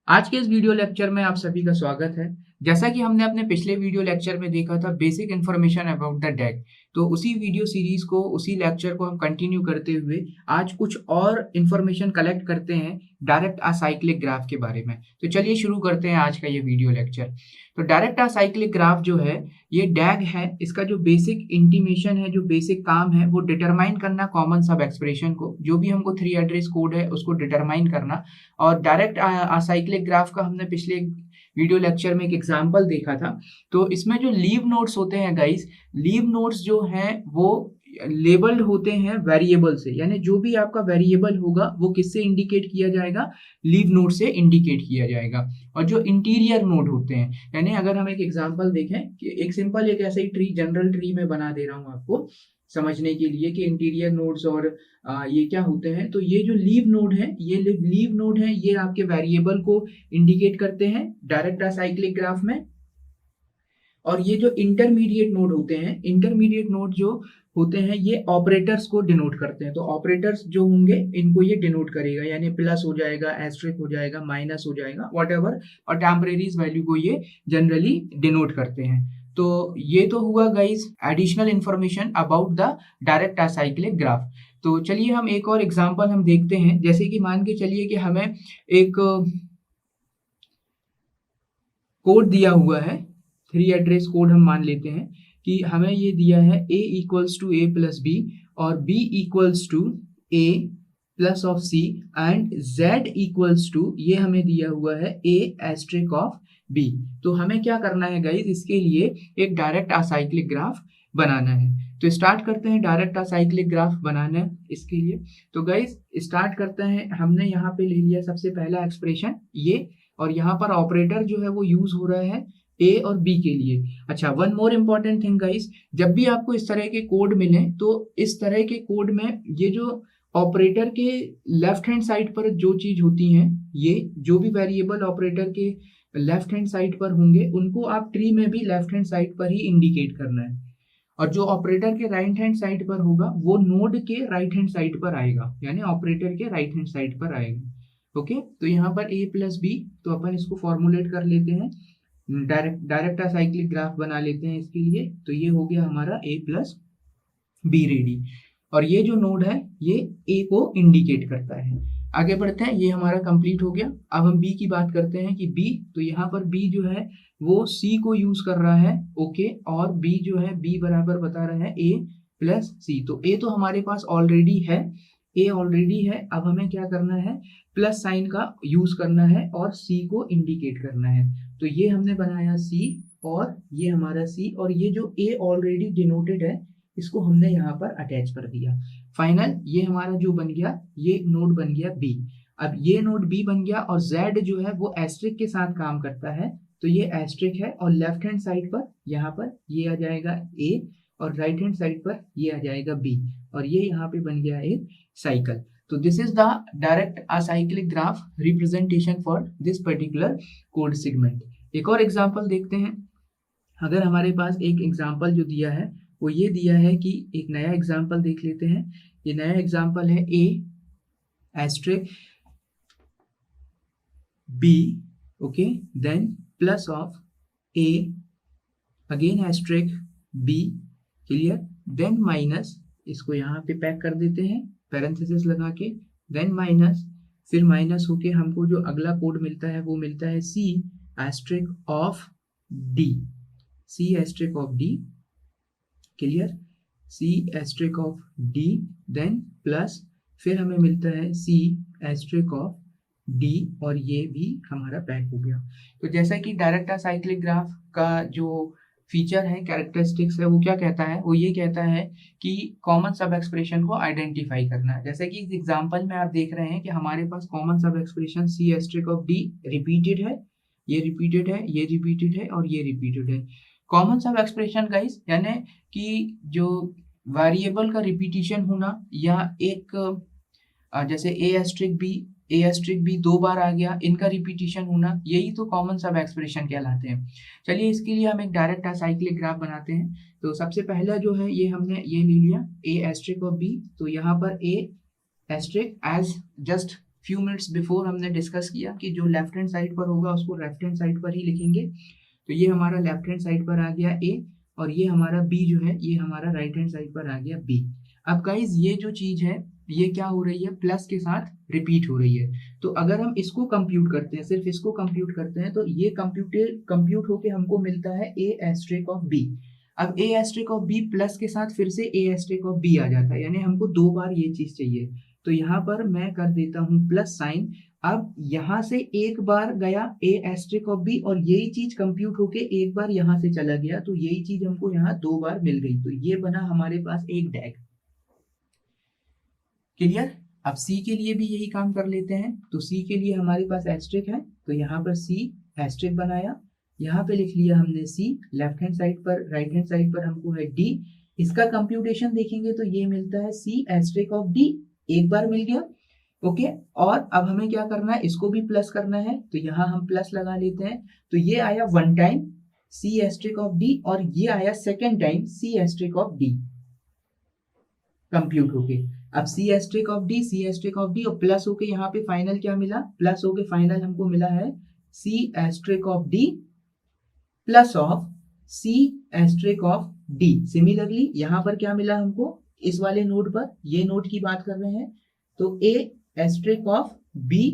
आज के इस वीडियो लेक्चर में आप सभी का स्वागत है। जैसा कि हमने अपने पिछले वीडियो लेक्चर में देखा था basic information about the deck, तो उसी वीडियो सीरीज को उसी लेक्चर को हम कंटिन्यू करते हुए आज कुछ और इन्फॉर्मेशन कलेक्ट करते हैं डायरेक्ट असाइक्लिक ग्राफ के बारे में। तो चलिए शुरू करते हैं आज का ये वीडियो लेक्चर। तो डायरेक्ट असाइक्लिक ग्राफ जो है ये डैग है, इसका जो बेसिक इंटीमेशन है, जो बेसिक काम है वो डिटरमाइन करना कॉमन सब एक्सप्रेशन को, जो भी हमको 3 एड्रेस कोड है उसको डिटरमाइन करना। और डायरेक्ट असाइक्लिक ग्राफ का हमने पिछले वीडियो लेक्चर में एक एग्जांपल देखा था। तो इसमें जो लीव नोड्स होते हैं गाइस, लीव नोड्स जो हैं वो लेबल्ड होते हैं वेरिएबल से, यानी जो भी आपका वेरिएबल होगा वो किससे इंडिकेट किया जाएगा, लीव नोड से इंडिकेट किया जाएगा। और जो इंटीरियर नोड होते हैं, यानी अगर हम एक एग्जांपल देखें कि एक सिंपल एक ऐसे ही ट्री, जनरल ट्री में बना दे रहा हूं आपको समझने के लिए कि इंटीरियर नोड्स और ये क्या होते हैं। तो ये जो लीव नोड है, ये लीव नोड है, ये आपके वेरिएबल को इंडिकेट करते हैं डायरेक्ट असाइक्लिक ग्राफ में। और ये जो इंटरमीडिएट नोड होते हैं, इंटरमीडिएट नोड जो होते हैं ये ऑपरेटर्स को डिनोट करते हैं। तो ऑपरेटर्स जो होंगे इनको ये डिनोट करेगा, यानी प्लस हो जाएगा, एस्ट्रिक हो जाएगा, माइनस हो जाएगा, व्हाटएवर, और टेम्परेरीज वैल्यू को ये जनरली डिनोट करते हैं। तो ये तो हुआ guys additional information about the direct acyclic graph. तो चलिए हम एक और एग्जांपल हम देखते हैं। जैसे कि मान के चलिए कि हमें एक कोड दिया हुआ है, 3 एड्रेस कोड हम मान लेते हैं कि हमें ये दिया है a equals to a plus B और b equals to a plus of c and z equals to, ये हमें दिया हुआ है a एस्ट्रिक ऑफ b। तो हमें क्या करना है गाइज, इसके लिए एक डायरेक्ट असाइक्लिक ग्राफ बनाना है। तो स्टार्ट करते हैं डायरेक्ट असाइक्लिक ग्राफ बनाना है इसके लिए। तो गाइज स्टार्ट करते हैं, हमने यहाँ पे ले लिया सबसे पहला एक्सप्रेशन ये, और यहाँ पर ऑपरेटर जो है वो यूज हो रहा है ए और बी के लिए। अच्छा, one more important thing guys, जब भी आपको इस तरह के कोड मिले तो इस तरह के कोड में ये जो ऑपरेटर के लेफ्ट हैंड साइड पर जो चीज होती हैं, ये जो भी वेरिएबल ऑपरेटर के लेफ्ट हैंड साइड पर होंगे उनको आप ट्री में भी लेफ्ट हैंड साइड पर ही इंडिकेट करना है। और जो ऑपरेटर के राइट हैंड साइड पर होगा वो नोड के राइट हैंड साइड पर आएगा, यानी ऑपरेटर के राइट हैंड साइड पर आएगा। ओके, तो यहाँ पर a प्लस बी, तो अपन इसको फॉर्मुलेट कर लेते हैं, डायरेक्ट असाइक्लिक ग्राफ बना लेते हैं इसके लिए। तो ये हो गया हमारा a प्लस बी रेडी, और ये जो नोड है ये a को इंडिकेट करता है। आगे बढ़ते हैं, ये हमारा कंप्लीट हो गया। अब हम b की बात करते हैं कि b, तो यहाँ पर b जो है वो c को यूज कर रहा है। ओके, और b जो है b बराबर बता रहा है a प्लस सी। तो a तो हमारे पास ऑलरेडी है, a ऑलरेडी है। अब हमें क्या करना है, प्लस साइन का यूज करना है और c को इंडिकेट करना है। तो ये हमने बनाया c और ये हमारा c, और ये जो a ऑलरेडी डिनोटेड है इसको हमने यहाँ पर अटैच कर दिया। फाइनल ये हमारा जो बन गया, ये नोड बन गया b। अब ये नोड b बन गया, और z जो है वो एस्ट्रिक के साथ काम करता है, तो ये एस्ट्रिक है, और लेफ्ट हैंड साइड पर यहाँ पर ये आ जाएगा a, और राइट हैंड साइड पर ये आ जाएगा b, और ये यहाँ पे बन गया एक साइकिल। तो this is the direct acyclic graph representation for this particular code segment. एक और एग्जांपल देखते हैं। अगर हमारे पास एक एग्जांपल जो दिया है वो ये दिया है कि एक नया एग्जांपल देख लेते हैं। ये नया एग्जांपल है a asterisk b, okay, then plus of a again asterisk b, clear, then minus, इसको यहाँ पे पैक कर देते हैं पैरेंथेसिस लगा के, देन माइनस, फिर माइनस होके हमको जो अगला कोड मिलता है वो मिलता है c asterisk of d, c asterisk of d, clear, c asterisk of d, then plus, फिर हमें मिलता है c एस्ट्रिक ऑफ d, और ये भी हमारा पैक हो गया। तो जैसा कि डायरेक्ट असाइक्लिक ग्राफ का जो फीचर है, कैरेक्टरिस्टिक्स है, वो क्या कहता है, वो ये कहता है कि कॉमन सब एक्सप्रेशन को आइडेंटिफाई करना है। जैसे कि इस एग्जांपल में आप देख रहे हैं कि हमारे पास common sub expression c asterisk of d repeated है, ये रिपीटेड है, ये रिपीटेड है, और ये रिपीटेड है। कॉमन सब एक्सप्रेशन गाइस, यानी कि जो वेरिएबल का रिपीटिशन होना, या एक जैसे ए एस्ट्रिक बी 2 बार आ गया, इनका रिपीटिशन होना, यही तो कॉमन सब एक्सप्रेशन कहलाते हैं। चलिए इसके लिए हम एक डायरेक्ट असाइक्लिक ग्राफ बनाते हैं। तो सबसे पहला जो है ये हमने ये ले लिया a एस्ट्रिक ऑफ b, तो यहाँ पर a asterisk as just few minutes before हमने डिस्कस किया कि जो लेफ्ट हैंड साइड पर होगा उसको लेफ्ट हैंड साइड पर ही लिखेंगे। तो ये हमारा लेफ्ट हैंड साइड पर आ गया ए, और ये हमारा बी जो है ये हमारा राइट हैंड साइड पर आ गया बी। अब गाइज ये जो चीज है ये क्या हो रही है, प्लस के साथ रिपीट हो रही है। तो अगर हम इसको कंप्यूट करते हैं, सिर्फ इसको कंप्यूट करते हैं, तो ये कंप्यूट होके हमको मिलता है ए एस्ट्रिक ऑफ बी। अब A asterisk of B plus के साथ फिर से ए एस्ट्रिक ऑफ बी आ जाता है, यानी हमको 2 बार ये चीज चाहिए। तो यहाँ पर मैं कर देता हूँ प्लस साइन। अब यहाँ से एक बार गया ए एस्ट्रिक ऑफ बी, और यही चीज कंप्यूट होके एक बार यहाँ से चला गया, तो यही चीज हमको यहाँ 2 बार मिल गई। तो ये बना हमारे पास एक डैग। क्लियर? अब सी के लिए भी यही काम कर लेते हैं। तो सी के लिए हमारे पास एस्ट्रिक है, तो यहाँ पर सी एस्ट्रिक बनाया, यहाँ पे लिख लिया हमने सी, लेफ्ट हैंड साइड पर, राइट हैंड साइड पर हमको है डी। इसका कंप्यूटेशन देखेंगे तो ये मिलता है सी एस्ट्रिक ऑफ डी, एक बार मिल गया। ओके, और अब हमें क्या करना है, इसको भी प्लस करना है, तो यहाँ हम प्लस लगा लेते हैं। तो ये आया 1 time C asterisk of D, और ये आया 2nd time C asterisk of D compute होके। अब सी एस्ट्रिक ऑफ डी और प्लस होके यहाँ पे फाइनल क्या मिला, प्लस होके फाइनल हमको मिला है C asterisk of D plus of C asterisk of D. Similarly यहाँ पर क्या मिला हमको, इस वाले नोड पर, ये नोड की बात कर रहे हैं, तो ए एस्ट्रिक ऑफ बी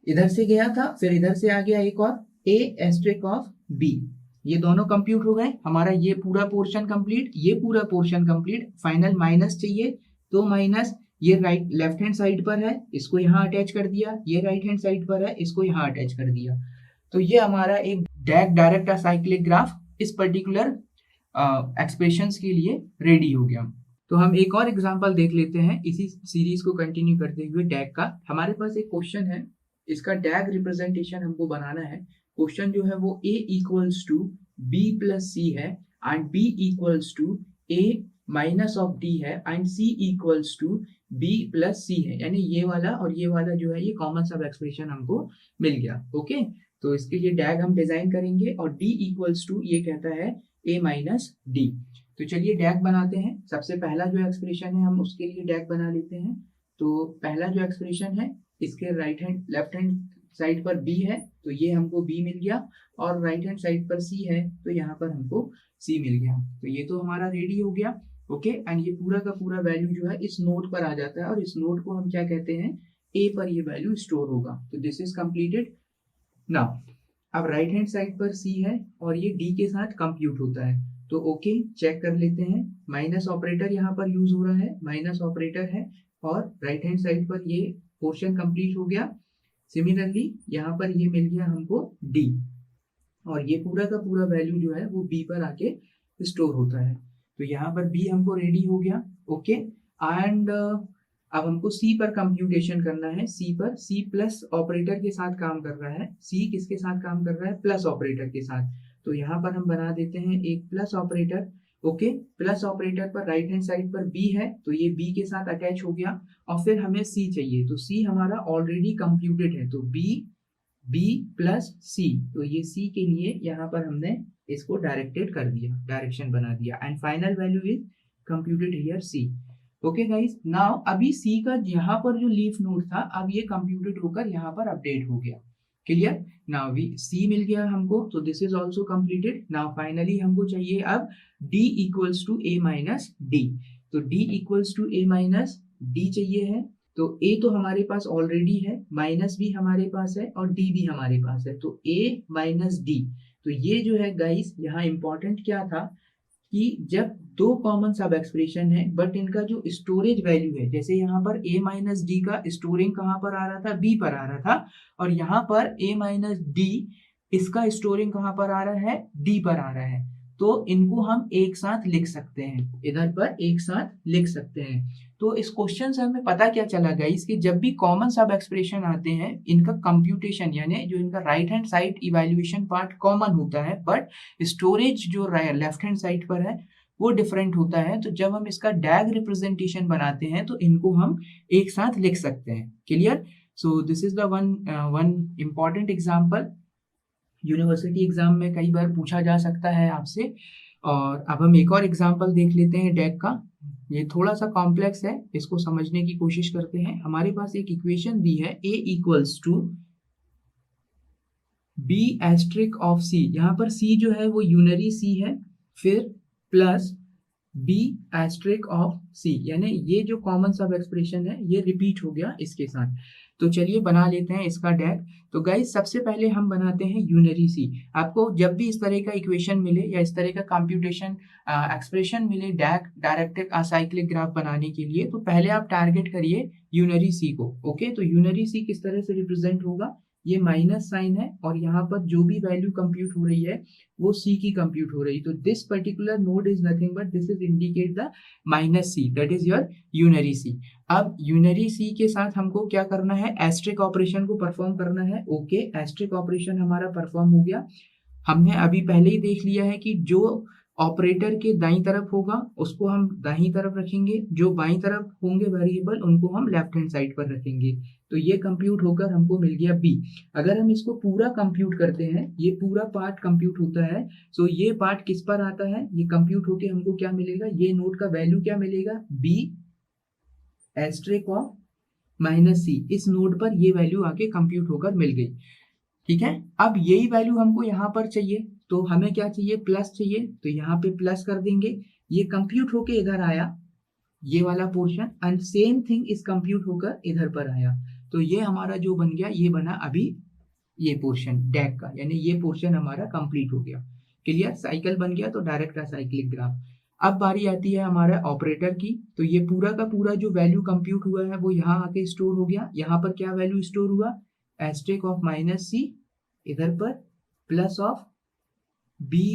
इधर से गया था, फिर इधर से आ गया एक और ए एस्ट्रिक ऑफ बी। ये दोनों कंप्यूट हो गए, हमारा ये पूरा पोर्शन कंप्लीट, ये पूरा पोर्शन कंप्लीट। फाइनल माइनस चाहिए, तो माइनस, ये राइट लेफ्ट हैंड साइड पर है, इसको यहाँ अटैच कर दिया, ये राइट हैंड साइड पर है, इसको यहाँ अटैच कर दिया। तो ये हमारा एक डायरेक्ट असाइक्लिक ग्राफ इस पर्टिकुलर एक्सप्रेशंस के लिए रेडी हो गया। तो हम एक और एग्जांपल देख लेते हैं इसी सीरीज को कंटिन्यू करते हुए डैग का। हमारे पास एक क्वेश्चन है, इसका डैग रिप्रेजेंटेशन हमको बनाना है। क्वेश्चन जो है वो a equals to b plus C है, and b equals to a minus of d है, and c equals to b plus C है, यानी ये वाला और ये वाला जो है ये कॉमन सब एक्सप्रेशन हमको मिल गया। ओके, तो इसके लिए डैग हम डिजाइन करेंगे, और d इक्वल्स टू ये कहता है a माइनस d। तो चलिए डैग बनाते हैं। सबसे पहला जो एक्सप्रेशन है हम उसके लिए डैग बना लेते हैं। तो पहला जो एक्सप्रेशन है, इसके लेफ्ट हैंड साइड पर b है, तो ये हमको b मिल गया, और राइट हैंड साइड पर c है, तो यहाँ पर हमको c मिल गया। तो ये तो हमारा रेडी हो गया। ओके, एंड ये पूरा का पूरा वैल्यू जो है इस नोड पर आ जाता है, और इस नोड को हम क्या कहते हैं, a पर ये वैल्यू स्टोर होगा। तो दिस इज कंप्लीटेड। नाउ अब राइट हैंड साइड पर c है, और ये d के साथ कंप्यूट होता है। तो ओके, चेक कर लेते हैं। माइनस ऑपरेटर यहाँ पर यूज हो रहा है, माइनस ऑपरेटर है, और राइट हैंड साइड पर ये पोर्शन कंप्लीट हो गया। सिमिलरली यहाँ पर ये मिल गया हमको d, और ये पूरा का पूरा वैल्यू जो है वो b पर आके स्टोर होता है। तो यहाँ पर b हमको रेडी हो गया। ओके, एंड अब हमको c पर कंप्यूटेशन करना है। c पर, c प्लस ऑपरेटर के साथ काम कर रहा है। c किसके साथ काम कर रहा है, प्लस ऑपरेटर के साथ। तो यहाँ पर हम बना देते हैं एक plus operator. Okay, plus operator पर राइट हैंड साइड पर b है, तो ये b के साथ अटैच हो गया, और फिर हमें c चाहिए, तो c हमारा ऑलरेडी कंप्यूटेड है, तो b प्लस c, तो ये c के लिए यहाँ पर हमने इसको डायरेक्टेड कर दिया, डायरेक्शन बना दिया, and final value is computed here c। Okay guys, now अभी c का यहाँ पर जो लीफ नोड था, अब ये कंप्यूटेड होकर यहाँ पर अपडेट हो गया। क्लियर? नाउ c मिल गया हमको, तो this is also completed. Now finally हमको चाहिए अब d equals to a minus d। तो d equals to a minus d चाहिए है, तो a तो हमारे पास ऑलरेडी है, माइनस भी हमारे पास है, और d भी हमारे पास है, तो a माइनस d। तो ये जो है गाइस, यहाँ इंपॉर्टेंट क्या था कि जब दो कॉमन सब एक्सप्रेशन है, बट इनका जो स्टोरेज वैल्यू है, जैसे यहाँ पर a माइनस डी का स्टोरिंग कहाँ पर आ रहा था, b पर आ रहा था, और यहाँ पर a माइनस डी इसका स्टोरिंग कहाँ पर आ रहा है, d पर आ रहा है। तो इनको हम एक साथ लिख सकते हैं, इधर पर एक साथ लिख सकते हैं। तो इस क्वेश्चन से हमें पता क्या चला गाइस कि जब भी कॉमन सब एक्सप्रेशन आते हैं, इनका कंप्यूटेशन यानी जो इनका right hand side evaluation part common होता है, बट स्टोरेज जो लेफ्ट हैंड साइड पर है वो डिफरेंट होता है। तो जब हम इसका डैग रिप्रेजेंटेशन बनाते हैं तो इनको हम एक साथ लिख सकते हैं। Clear? So this is the one important example, university exam में कई बार पूछा जा सकता है आपसे। और अब हम एक और एग्जाम्पल देख लेते हैं डैग का। ये थोड़ा सा कॉम्प्लेक्स है, इसको समझने की कोशिश करते हैं। हमारे पास एक इक्वेशन दी है a equals to b asterisk of c। यहाँ पर c जो है वो यूनरी c है, फिर plus b asterisk of c, यानी ये जो कॉमन सब एक्सप्रेशन है ये रिपीट हो गया इसके साथ। तो चलिए बना लेते हैं इसका डैग। तो गाइस सबसे पहले हम बनाते हैं यूनरी सी। आपको जब भी इस तरह का इक्वेशन मिले या इस तरह का कंप्यूटेशन एक्सप्रेशन मिले डैग डायरेक्ट असाइक्लिक ग्राफ बनाने के लिए, तो पहले आप टारगेट करिए यूनरी सी को। ओके, तो यूनरी सी किस तरह से रिप्रेजेंट होगा, ये माइनस साइन है और यहाँ पर जो भी वैल्यू कंप्यूट हो रही है वो सी की कंप्यूट हो रही है। तो this particular node is nothing but this is indicate the minus C, that is your unary C. अब यूनरी सी के साथ हमको क्या करना है, एस्ट्रिक ऑपरेशन को परफॉर्म करना है। ओके, एस्ट्रिक ऑपरेशन हमारा परफॉर्म हो गया। हमने अभी पहले ही देख लिया है कि जो ऑपरेटर के दाईं तरफ होगा उसको हम दाईं तरफ रखेंगे, जो बाईं तरफ होंगे वेरिएबल उनको हम लेफ्ट हैंड साइड पर रखेंगे। तो ये कंप्यूट होकर हमको मिल गया बी। अगर हम इसको पूरा कंप्यूट करते हैं, ये पूरा पार्ट कंप्यूट होता है, तो ये पार्ट किस पर आता है, ये कंप्यूट होके हमको क्या मिलेगा, ये नोड का वैल्यू क्या मिलेगा, बी एस्ट्रिक ऑफ माइनस सी। इस नोड पर ये वैल्यू आके कंप्यूट होकर मिल गई। ठीक है, अब यही वैल्यू हमको यहाँ पर चाहिए, तो हमें क्या चाहिए, प्लस चाहिए। तो यहाँ पे प्लस कर देंगे, ये कंप्यूट होके इधर आया ये वाला पोर्शन, एंड सेम थिंग इस कंप्यूट होकर इधर पर आया। तो ये हमारा जो बन गया, ये बना अभी ये पोर्शन डैग का, यानी ये पोर्शन हमारा कंप्लीट हो गया। क्लियर, साइकिल बन गया तो डायरेक्ट साइक्लिक ग्राफ। अब बारी आती है हमारा ऑपरेटर की। तो ये पूरा का पूरा जो वैल्यू कंप्यूट हुआ है वो यहाँ आके स्टोर हो गया। यहाँ पर क्या वैल्यू स्टोर हुआ, एस्ट्रिक ऑफ माइनस सी, इधर पर plus of B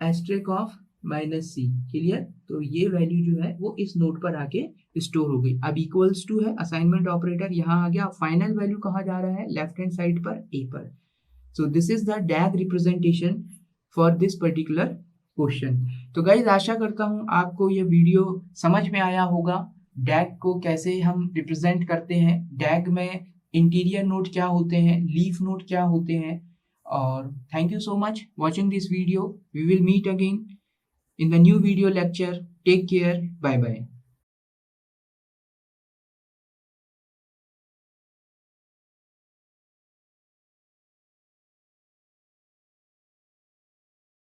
asterisk of minus C. Clear, तो ये वैल्यू जो है वो इस नोड पर आके स्टोर हो गई। अब इक्वल्स टू है, असाइनमेंट ऑपरेटर यहाँ आ गया। फाइनल वैल्यू कहाँ जा रहा है, लेफ्ट हैंड साइड पर ए पर। So this is the डैग representation for this particular question. तो गाइज आशा करता हूँ आपको ये वीडियो समझ में आया होगा, डैग को कैसे हम रिप्रेजेंट करते हैं, डैग में इंटीरियर नोड क्या होते हैं, लीफ नोड क्या होते हैं। और thank you so much watching this video. We will meet again in the new video lecture. Take care. Bye bye.